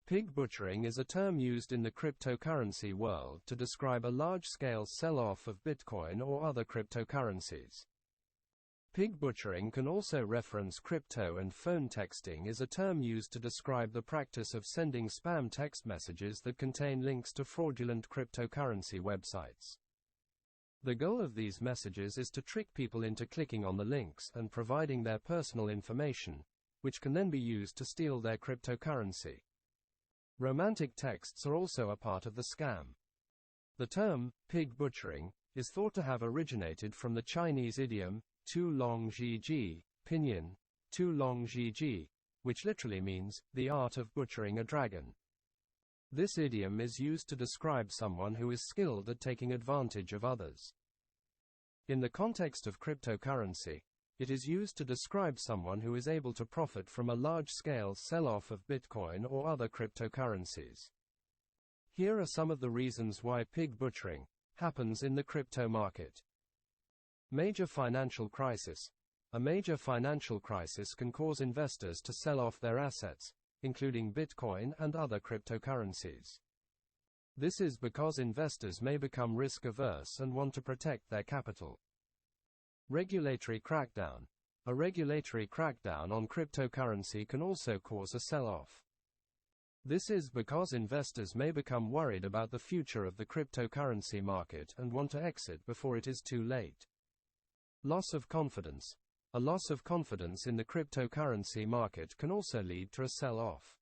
Pig butchering is a term used in the cryptocurrency world to describe a large-scale sell-off of Bitcoin or other cryptocurrencies. Pig butchering can also reference crypto, and phone texting is a term used to describe the practice of sending spam text messages that contain links to fraudulent cryptocurrency websites. The goal of these messages is to trick people into clicking on the links and providing their personal information, which can then be used to steal their cryptocurrency. Romantic texts are also a part of the scam. The term, pig butchering, is thought to have originated from the Chinese idiom, tu long ji ji, pinyin, tu long ji ji, which literally means, the art of butchering a dragon. This idiom is used to describe someone who is skilled at taking advantage of others. In the context of cryptocurrency, it is used to describe someone who is able to profit from a large-scale sell-off of Bitcoin or other cryptocurrencies. Here are some of the reasons why pig butchering happens in the crypto market. Major financial crisis. A major financial crisis can cause investors to sell off their assets, including Bitcoin and other cryptocurrencies. This is because investors may become risk-averse and want to protect their capital. Regulatory crackdown. A regulatory crackdown on cryptocurrency can also cause a sell-off. This is because investors may become worried about the future of the cryptocurrency market and want to exit before it is too late. Loss of confidence. A loss of confidence in the cryptocurrency market can also lead to a sell-off.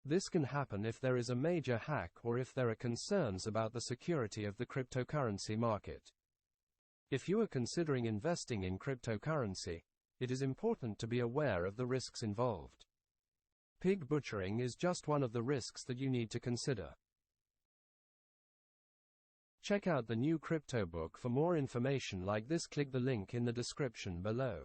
This can happen if there is a major hack or if there are concerns about the security of the cryptocurrency market. If you are considering investing in cryptocurrency, it is important to be aware of the risks involved. Pig butchering is just one of the risks that you need to consider. Check out the new crypto book for more information like this. Click the link in the description below.